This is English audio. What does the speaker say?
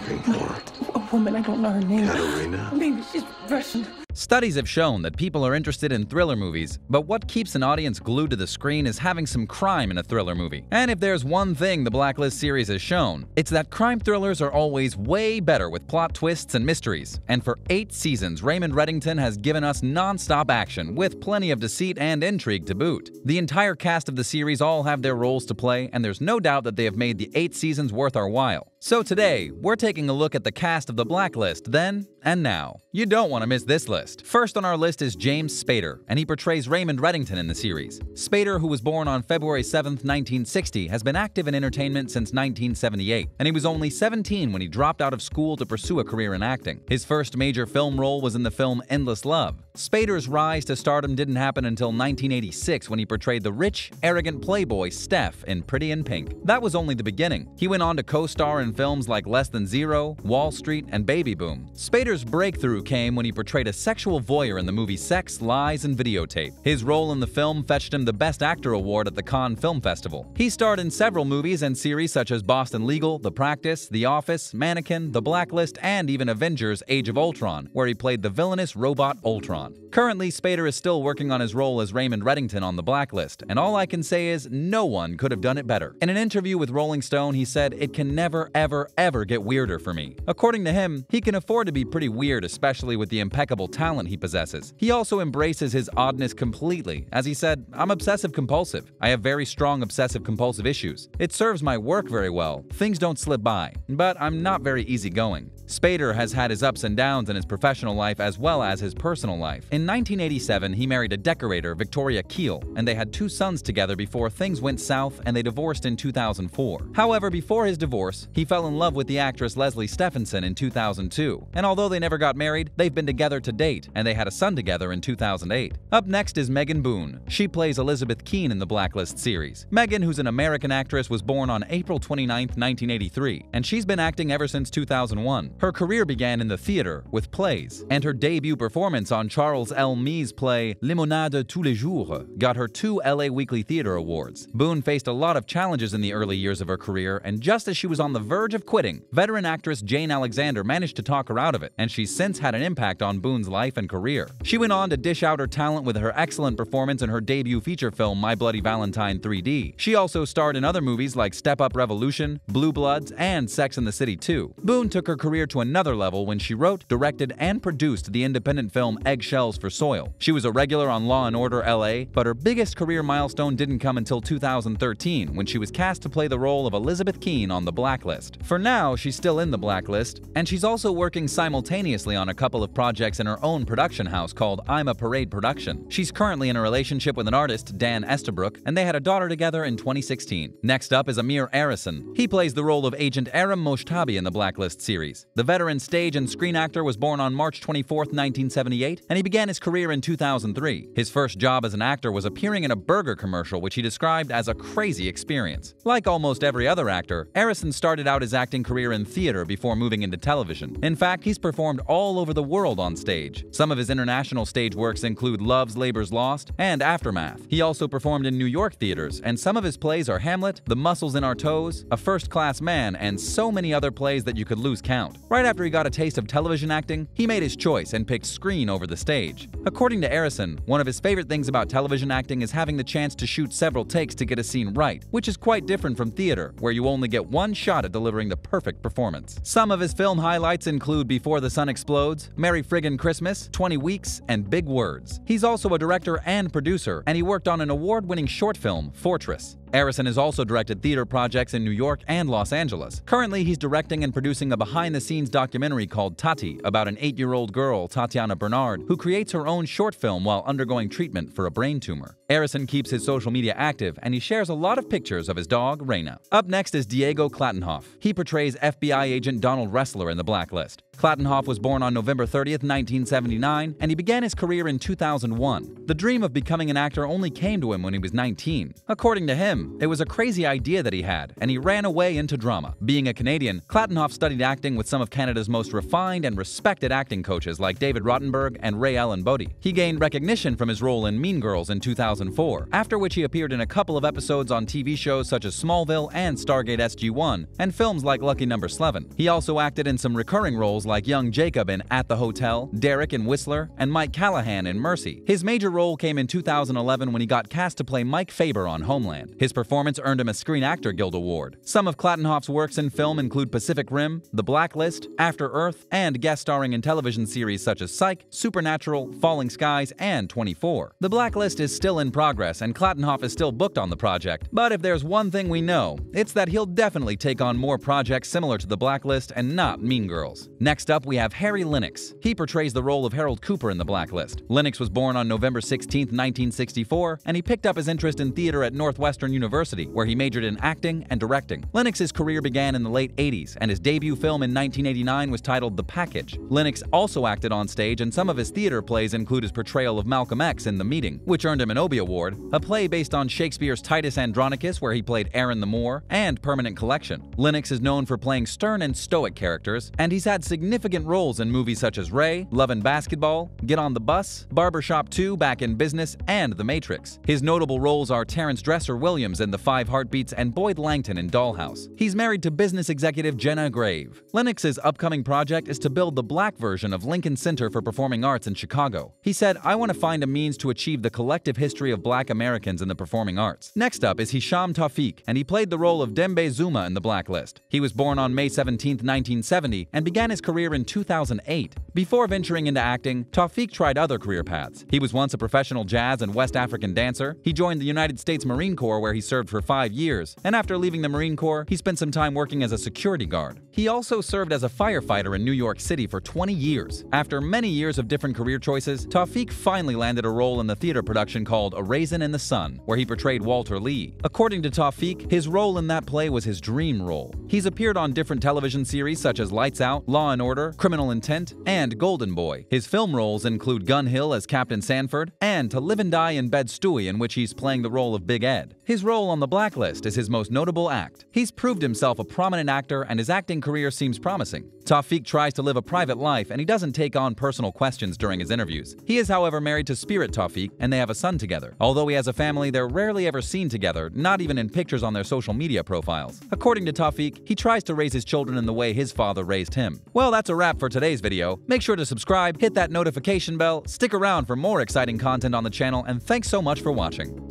looking for? A woman, I don't know her name. Katerina? Maybe she's Russian. Studies have shown that people are interested in thriller movies, but what keeps an audience glued to the screen is having some crime in a thriller movie. And if there's one thing the Blacklist series has shown, it's that crime thrillers are always way better with plot twists and mysteries. And for 8 seasons, Raymond Reddington has given us non-stop action, with plenty of deceit and intrigue to boot. The entire cast of the series all have their roles to play, and there's no doubt that they have made the 8 seasons worth our while. So today, we're taking a look at the cast of The Blacklist then and now. You don't want to miss this list. First on our list is James Spader, and he portrays Raymond Reddington in the series. Spader, who was born on February 7, 1960, has been active in entertainment since 1978, and he was only 17 when he dropped out of school to pursue a career in acting. His first major film role was in the film Endless Love. Spader's rise to stardom didn't happen until 1986 when he portrayed the rich, arrogant playboy Steph in Pretty in Pink. That was only the beginning. He went on to co-star in films like Less Than Zero, Wall Street, and Baby Boom. Spader's breakthrough came when he portrayed a sexual voyeur in the movie Sex, Lies, and Videotape. His role in the film fetched him the Best Actor award at the Cannes Film Festival. He starred in several movies and series such as Boston Legal, The Practice, The Office, Mannequin, The Blacklist, and even Avengers: Age of Ultron, where he played the villainous robot Ultron. Currently, Spader is still working on his role as Raymond Reddington on The Blacklist, and all I can say is no one could have done it better. In an interview with Rolling Stone, he said, "It can never, ever get weirder for me." According to him, he can afford to be pretty weird, especially with the impeccable talent he possesses. He also embraces his oddness completely. As he said, "I'm obsessive-compulsive. I have very strong obsessive-compulsive issues. It serves my work very well. Things don't slip by. But I'm not very easygoing." Spader has had his ups and downs in his professional life as well as his personal life. In 1987, he married a decorator, Victoria Keel, and they had 2 sons together before things went south and they divorced in 2004. However, before his divorce, he fell in love with the actress Leslie Stephenson in 2002, and although they never got married, they've been together to date, and they had a son together in 2008. Up next is Megan Boone. She plays Elizabeth Keene in the Blacklist series. Megan, who's an American actress, was born on April 29, 1983, and she's been acting ever since 2001. Her career began in the theater with plays, and her debut performance on Charles L. Mee's play Limonade tous les jours got her 2 LA Weekly Theater Awards. Boone faced a lot of challenges in the early years of her career, and just as she was on the verge of quitting, veteran actress Jane Alexander managed to talk her out of it, and she's since had an impact on Boone's life and career. She went on to dish out her talent with her excellent performance in her debut feature film My Bloody Valentine 3D. She also starred in other movies like Step Up Revolution, Blue Bloods, and Sex and the City 2. Boone took her career to another level when she wrote, directed, and produced the independent film Eggshells for Soil. She was a regular on Law & Order LA, but her biggest career milestone didn't come until 2013 when she was cast to play the role of Elizabeth Keene on The Blacklist. For now, she's still in The Blacklist, and she's also working simultaneously on a couple of projects in her own production house called I'm a Parade Production. She's currently in a relationship with an artist, Dan Estabrook, and they had a daughter together in 2016. Next up is Amir Arison. He plays the role of Agent Aram Moshtabi in the Blacklist series. The veteran stage and screen actor was born on March 24, 1978, and he began his career in 2003. His first job as an actor was appearing in a burger commercial, which he described as a crazy experience. Like almost every other actor, Arison started out his acting career in theater before moving into television. In fact, he's performed all over the world on stage. Some of his international stage works include Love's Labor's Lost and Aftermath. He also performed in New York theaters, and some of his plays are Hamlet, The Muscles in Our Toes, A First-Class Man, and so many other plays that you could lose count. Right after he got a taste of television acting, he made his choice and picked screen over the stage. According to Arison, one of his favorite things about television acting is having the chance to shoot several takes to get a scene right, which is quite different from theater, where you only get one shot at delivering the perfect performance. Some of his film highlights include Before the Sun Explodes, Merry Friggin' Christmas, 20 Weeks, and Big Words. He's also a director and producer, and he worked on an award-winning short film, Fortress. Arison has also directed theater projects in New York and Los Angeles. Currently, he's directing and producing a behind-the-scenes documentary called Tati about an 8-year-old girl, Tatiana Bernard, who creates her own short film while undergoing treatment for a brain tumor. Arison keeps his social media active, and he shares a lot of pictures of his dog, Reina. Up next is Diego Klattenhoff. He portrays FBI agent Donald Ressler in The Blacklist. Klattenhoff was born on November 30th, 1979, and he began his career in 2001. The dream of becoming an actor only came to him when he was 19. According to him, it was a crazy idea that he had, and he ran away into drama. Being a Canadian, Klattenhoff studied acting with some of Canada's most refined and respected acting coaches like David Rottenberg and Ray Allen Bodie. He gained recognition from his role in Mean Girls in 2004, after which he appeared in a couple of episodes on TV shows such as Smallville and Stargate SG-1, and films like Lucky No. 11. He also acted in some recurring roles like young Jacob in At the Hotel, Derek in Whistler, and Mike Callahan in Mercy. His major role came in 2011 when he got cast to play Mike Faber on Homeland. His performance earned him a Screen Actor Guild Award. Some of Klattenhoff's works in film include Pacific Rim, The Blacklist, After Earth, and guest starring in television series such as Psych, Supernatural, Falling Skies, and 24. The Blacklist is still in progress, and Klattenhoff is still booked on the project, but if there's one thing we know, it's that he'll definitely take on more projects similar to The Blacklist and not Mean Girls. Next up, we have Harry Lennix. He portrays the role of Harold Cooper in The Blacklist. Lennix was born on November 16, 1964, and he picked up his interest in theater at Northwestern University, where he majored in acting and directing. Lennix's career began in the late 80s, and his debut film in 1989 was titled The Package. Lennix also acted on stage, and some of his theater plays include his portrayal of Malcolm X in The Meeting, which earned him an Obie Award, a play based on Shakespeare's Titus Andronicus where he played Aaron the Moor, and Permanent Collection. Lennix is known for playing stern and stoic characters, and he's had significant roles in movies such as Ray, Love and Basketball, Get on the Bus, Barbershop 2, Back in Business, and The Matrix. His notable roles are Terrence Dresser Williams in The Five Heartbeats and Boyd Langton in Dollhouse. He's married to business executive Jenna Grave. Lennix's upcoming project is to build the black version of Lincoln Center for Performing Arts in Chicago. He said, "I want to find a means to achieve the collective history of black Americans in the performing arts." Next up is Hisham Tawfiq, and he played the role of Dembe Zuma in The Blacklist. He was born on May 17, 1970, and began his career in 2008. Before venturing into acting, Tawfiq tried other career paths. He was once a professional jazz and West African dancer. He joined the United States Marine Corps, where he served for 5 years, and after leaving the Marine Corps, he spent some time working as a security guard. He also served as a firefighter in New York City for 20 years. After many years of different career choices, Tawfiq finally landed a role in the theater production called Arison in the Sun, where he portrayed Walter Lee. According to Tawfiq, his role in that play was his dream role. He's appeared on different television series such as Lights Out, Law & Order, Criminal Intent, and Golden Boy. His film roles include Gun Hill as Captain Sanford and To Live and Die in Bed-Stuy, in which he's playing the role of Big Ed. His role on The Blacklist is his most notable act. He's proved himself a prominent actor, and his acting career seems promising. Tawfiq tries to live a private life, and he doesn't take on personal questions during his interviews. He is, however, married to Spirit Tawfiq, and they have a son together. Although he has a family, they're rarely ever seen together, not even in pictures on their social media profiles. According to Tawfiq, he tries to raise his children in the way his father raised him. Well, that's a wrap for today's video. Make sure to subscribe, hit that notification bell, stick around for more exciting content on the channel, and thanks so much for watching.